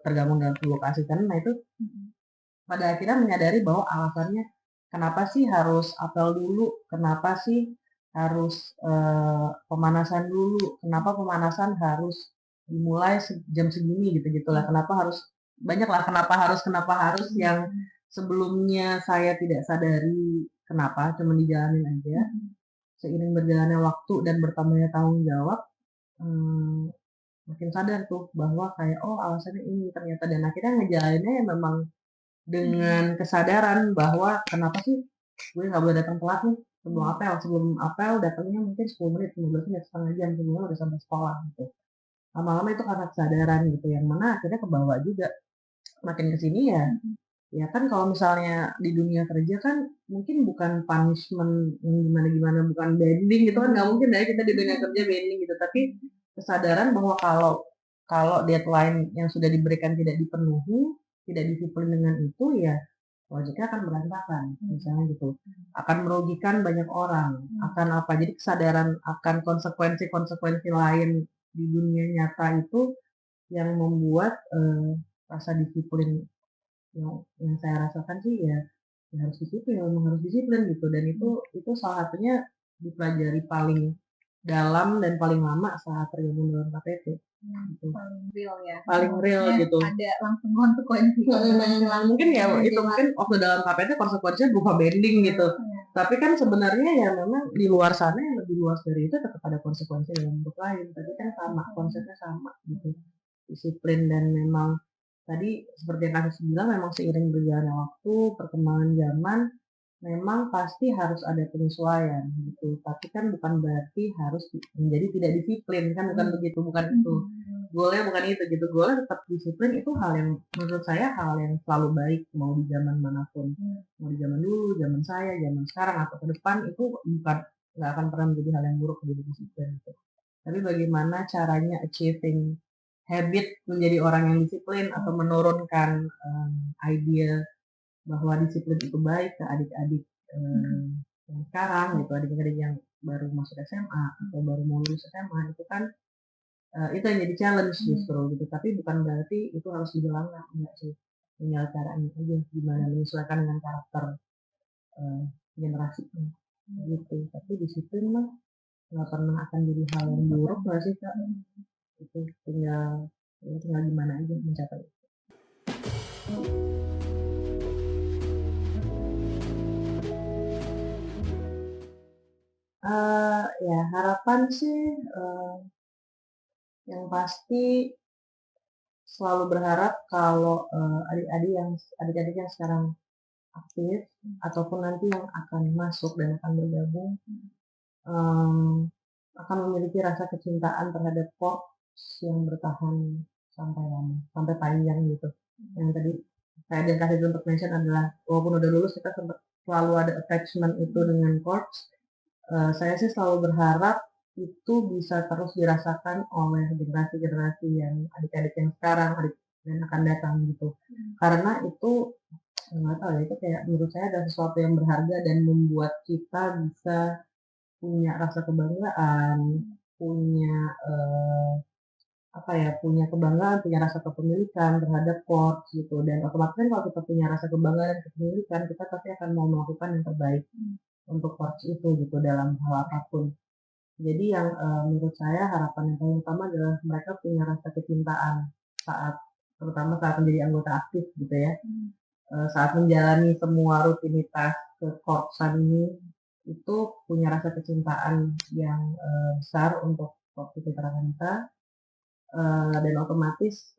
[SPEAKER 2] tergabung dalam lokasi kan. Nah itu pada akhirnya menyadari bahwa alasannya kenapa sih harus apel dulu, kenapa sih harus pemanasan dulu, kenapa pemanasan harus dimulai jam segini gitu-gitulah, kenapa harus banyak lah, kenapa harus yang sebelumnya saya tidak sadari kenapa, cuma dijalanin aja. Seiring berjalannya waktu dan bertambahnya tanggung jawab, makin sadar tuh bahwa kayak oh alasannya ini ternyata, dan akhirnya ngejalaninnya ya memang dengan kesadaran bahwa kenapa sih gue nggak boleh datang telat nih sebelum apel datangnya mungkin 10 menit, 15 menit, setengah jam sebelumnya udah sampai sekolah gitu. Lama-lama itu karena kesadaran gitu, yang mana akhirnya kebawa juga makin kesini ya. Ya kan kalau misalnya di dunia kerja kan mungkin bukan punishment yang gimana-gimana, bukan bending gitu kan, nggak mungkin ya kita di dunia kerja bending gitu, tapi kesadaran bahwa kalau deadline yang sudah diberikan tidak dipenuhi, tidak disiplin dengan itu, ya proyeknya akan berantakan misalnya gitu, akan merugikan banyak orang, akan apa, jadi kesadaran akan konsekuensi lain di dunia nyata itu yang membuat rasa disiplin yang saya rasakan sih ya harus disiplin, memang harus disiplin gitu, dan itu salah satunya dipelajari paling dalam dan paling lama saat tergabung dalam KPP. Gitu.
[SPEAKER 1] Paling real ya.
[SPEAKER 2] Paling real gitu.
[SPEAKER 1] Ada langsung konsekuensi.
[SPEAKER 2] Mungkin ya itu mungkin waktu dalam KPP konsekuensinya berupa bending gitu. Tapi kan sebenarnya ya memang di luar sana yang lebih luas dari itu tetap ada konsekuensi dalam bentuk lain. Tapi kan sama, konsepnya sama gitu. Disiplin, dan memang tadi seperti yang Kasih bilang, memang seiring berjalannya waktu, perkembangan zaman, memang pasti harus ada penyesuaian gitu. Tapi kan bukan berarti harus menjadi tidak disiplin, kan bukan begitu, bukan itu. Goalnya bukan itu gitu. Goalnya tetap disiplin, itu hal yang menurut saya hal yang selalu baik, mau di zaman manapun. Mau di zaman dulu, zaman saya, zaman sekarang atau ke depan, itu bukan, nggak akan pernah menjadi hal yang buruk menjadi disiplin gitu. Tapi bagaimana caranya achieving habit menjadi orang yang disiplin atau menurunkan idea bahwa disiplin itu baik ke adik-adik yang sekarang gitu, adik-adik yang baru masuk SMA atau baru mau lulus SMA, itu kan itu yang jadi challenge justru gitu. Tapi bukan berarti itu harus dijalankan, enggak sih, tinggal caranya aja gimana menyesuaikan dengan karakter generasi gitu. Tapi disiplin mah nggak pernah akan jadi hal yang buruk nggak sih Kak? Itu tinggal gimana aja mencapai. Ya harapan sih yang pasti selalu berharap kalau adik-adik yang sekarang aktif ataupun nanti yang akan masuk dan akan bergabung akan memiliki rasa kecintaan terhadap Korps yang bertahan sampai lama, sampai panjang gitu. Yang tadi saya dan Kasih untuk mention adalah walaupun udah lulus kita selalu ada attachment itu dengan Korps. Saya sih selalu berharap itu bisa terus dirasakan oleh generasi-generasi yang adik-adik yang sekarang dan akan datang gitu. Karena itu nggak tahu ya, itu kayak menurut saya ada sesuatu yang berharga dan membuat kita bisa punya rasa kebanggaan, punya apa ya, punya kebanggaan, punya rasa kepemilikan terhadap chords gitu, dan otomatis kan kalau kita punya rasa kebanggaan dan kepemilikan, kita pasti akan mau melakukan yang terbaik untuk chords itu gitu dalam hal apapun. Jadi yang menurut saya harapan yang paling utama adalah mereka punya rasa kecintaan saat terutama saat menjadi anggota aktif gitu ya. Saat menjalani semua rutinitas ke korpsan ini itu punya rasa kecintaan yang besar untuk Korps Citra Wanita, dan otomatis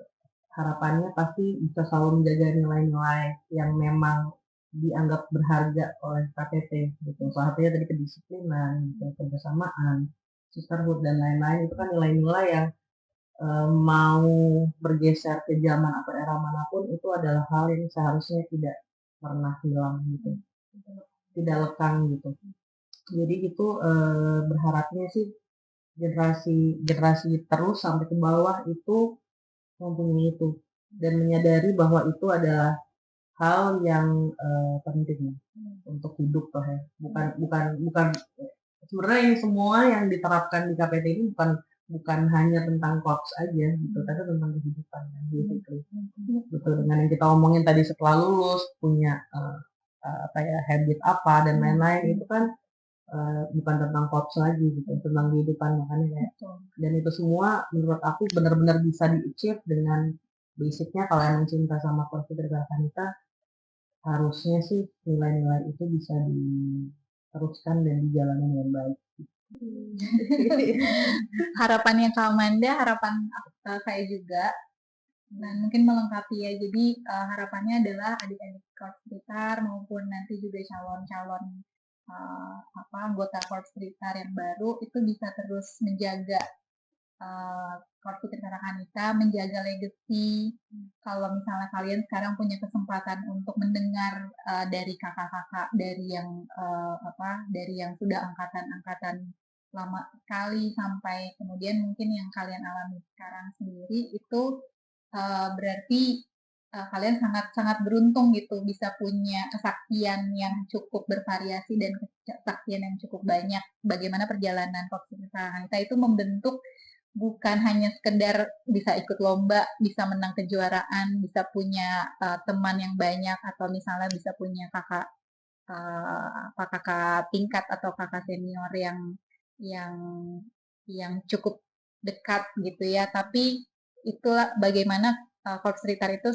[SPEAKER 2] harapannya pasti bisa selalu menjaga nilai-nilai yang memang dianggap berharga oleh KPT gitu. Salah satunya tadi kedisiplinan, gitu, kebersamaan, sisterhood dan lain-lain itu kan nilai-nilai yang mau bergeser ke zaman atau era manapun itu adalah hal yang seharusnya tidak pernah hilang gitu, tidak lekang gitu. Jadi itu berharapnya sih generasi terus sampai ke bawah itu mempunyai itu dan menyadari bahwa itu adalah hal yang penting untuk hidup toh ya. Bukan sebenarnya ini semua yang diterapkan di KPT ini bukan hanya tentang korps aja gitu, tapi tentang kehidupan kan, basically. Betul, dengan yang kita omongin tadi setelah lulus punya apa ya, habit apa dan lain-lain itu kan bukan tentang korps lagi gitu, tentang kehidupan, makanya kayak dan itu semua menurut aku benar-benar bisa di-achieve dengan basicnya kalau emang cinta sama Korps Citra Wanita harusnya sih nilai-nilai itu bisa diteruskan dan dijalani dengan baik.
[SPEAKER 1] Harapannya Kak Amanda, harapan saya juga, dan mungkin melengkapi ya. Jadi harapannya adalah adik-adik Korps Blitar maupun nanti juga calon-calon anggota Korps Blitar yang baru itu bisa terus menjaga Korps Citra Wanita, menjaga legacy. Kalau misalnya kalian sekarang punya kesempatan untuk mendengar dari kakak-kakak dari yang dari yang sudah angkatan-angkatan lama sekali sampai kemudian mungkin yang kalian alami sekarang sendiri itu berarti kalian sangat-sangat beruntung gitu bisa punya kesaktian yang cukup bervariasi dan kesaktian yang cukup banyak. Bagaimana perjalanan Korps Citra Wanita itu membentuk bukan hanya sekedar bisa ikut lomba, bisa menang kejuaraan, bisa punya teman yang banyak, atau misalnya bisa punya kakak tingkat atau kakak senior yang yang cukup dekat gitu ya. Tapi itulah bagaimana Korps Blitar itu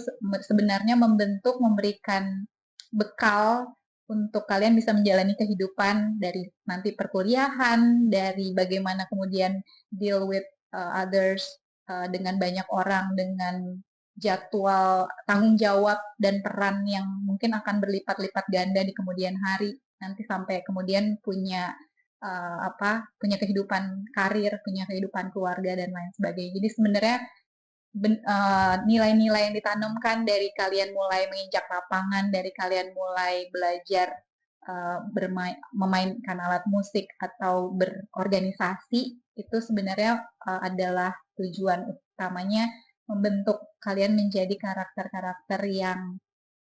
[SPEAKER 1] sebenarnya memberikan bekal untuk kalian bisa menjalani kehidupan dari nanti perkuliahan, dari bagaimana kemudian deal with others, dengan banyak orang, dengan jadwal tanggung jawab dan peran yang mungkin akan berlipat-lipat ganda di kemudian hari, nanti sampai kemudian punya punya kehidupan karir, punya kehidupan keluarga dan lain sebagainya. Jadi sebenarnya nilai-nilai yang ditanamkan dari kalian mulai menginjak lapangan, dari kalian mulai belajar memainkan alat musik atau berorganisasi, itu sebenarnya adalah tujuan utamanya membentuk kalian menjadi karakter-karakter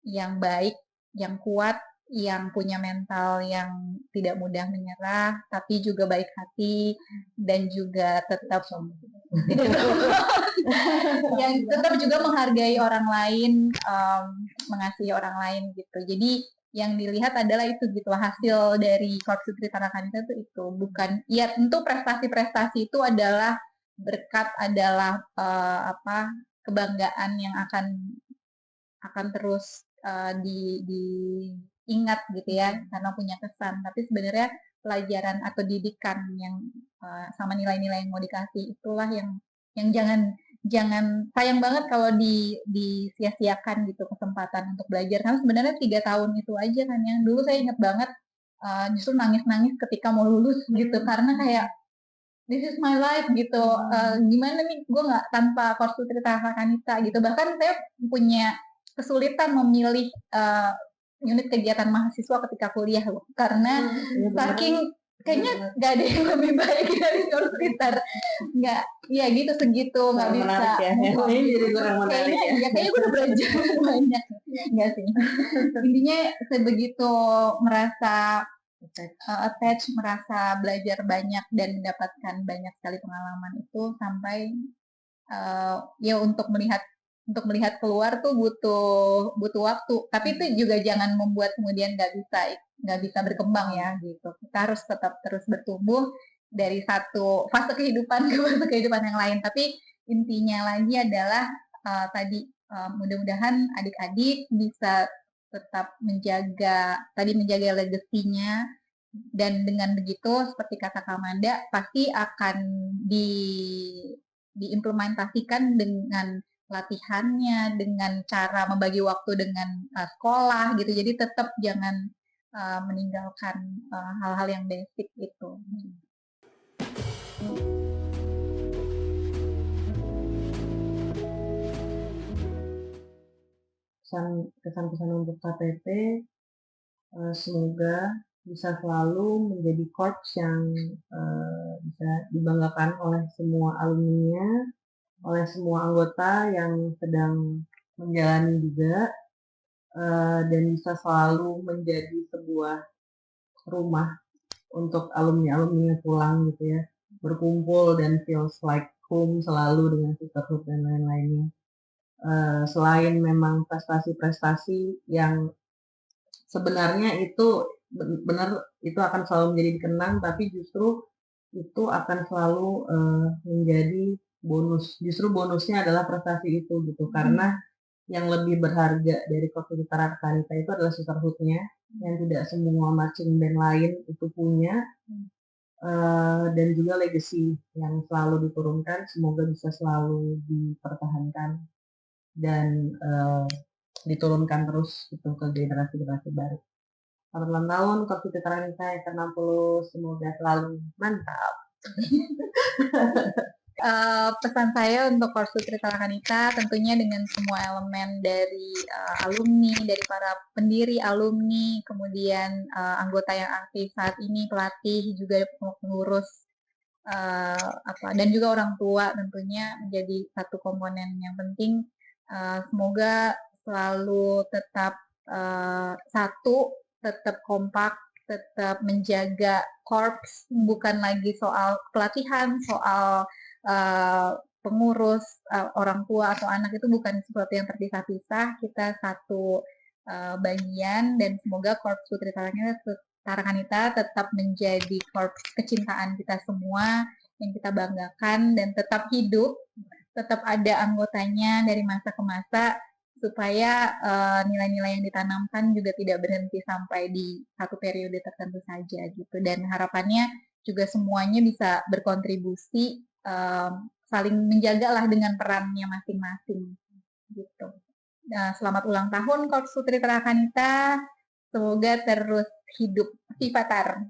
[SPEAKER 1] yang baik, yang kuat, yang punya mental yang tidak mudah menyerah, tapi juga baik hati dan juga tetap yang tetap juga menghargai orang lain, mengasihi orang lain gitu. Jadi yang dilihat adalah itu gitu, hasil dari Korps Citra Wanita itu bukan ya, tentu prestasi-prestasi itu adalah berkat, adalah kebanggaan yang akan terus diingat gitu ya, karena punya kesan. Tapi sebenarnya pelajaran atau didikan yang sama nilai-nilai yang mau dikasih itulah yang jangan sayang banget kalau disia-siakan gitu kesempatan untuk belajar, karena sebenarnya 3 tahun itu aja kan. Yang dulu saya ingat banget justru nangis-nangis ketika mau lulus gitu, karena kayak this is my life gitu, gimana nih gue nggak tanpa Korps Citra Wanita gitu. Bahkan saya punya kesulitan memilih unit kegiatan mahasiswa ketika kuliah loh, karena saking kayaknya nggak ada yang lebih baik dari Korps Citra, nggak ya gitu segitu nggak bisa
[SPEAKER 2] ya. Jadi kurang menarik
[SPEAKER 1] kayaknya
[SPEAKER 2] ya.
[SPEAKER 1] kayaknya gue udah belajar banyak, nggak sih, intinya sebegitu merasa attach, merasa belajar banyak dan mendapatkan banyak sekali pengalaman itu sampai ya untuk melihat keluar tuh butuh waktu. Tapi itu juga jangan membuat kemudian nggak bisa berkembang ya gitu. Kita harus tetap terus bertumbuh dari satu fase kehidupan ke fase kehidupan yang lain. Tapi intinya lagi adalah tadi mudah-mudahan adik-adik bisa tetap menjaga legasinya, dan dengan begitu seperti kata Kamanda pasti akan di diimplementasikan dengan latihannya, dengan cara membagi waktu dengan sekolah gitu. Jadi tetap jangan meninggalkan hal-hal yang basic itu.
[SPEAKER 2] Kesan-pesan untuk KTT, semoga bisa selalu menjadi korps yang bisa dibanggakan oleh semua alumninya, oleh semua anggota yang sedang menjalani juga, dan bisa selalu menjadi sebuah rumah untuk alumni-alumni pulang gitu ya, berkumpul dan feels like home selalu dengan sisterhood dan lain-lainnya. Selain memang prestasi-prestasi yang sebenarnya itu benar itu akan selalu menjadi dikenang, tapi justru itu akan selalu menjadi bonus. Justru bonusnya adalah prestasi itu gitu, karena yang lebih berharga dari Korps Utara Kanita itu adalah sisterhood-nya yang tidak semua marching band lain itu punya, dan juga legacy yang selalu diturunkan semoga bisa selalu dipertahankan dan diturunkan terus gitu ke generasi-generasi baru. Selamat ulang tahun Korps Utara Kanita yang ke-60, semoga selalu mantap.
[SPEAKER 1] Pesan saya untuk Korps Putri Kanita tentunya dengan semua elemen dari alumni, dari para pendiri alumni, kemudian anggota yang aktif saat ini, pelatih, juga pengurus, dan juga orang tua tentunya menjadi satu komponen yang penting. Semoga selalu tetap satu, tetap kompak, tetap menjaga korps, bukan lagi soal pelatihan, soal pengurus, orang tua atau anak itu bukan sesuatu yang terpisah-pisah. Kita satu bagian, dan semoga Korps Putri Tarakanita tetap menjadi korps kecintaan kita semua yang kita banggakan, dan tetap hidup, tetap ada anggotanya dari masa ke masa, supaya nilai-nilai yang ditanamkan juga tidak berhenti sampai di satu periode tertentu saja gitu. Dan harapannya juga semuanya bisa berkontribusi, saling menjagalah dengan perannya masing-masing gitu. Nah, selamat ulang tahun Korps Putri Kanita. Semoga terus hidup Sifatar.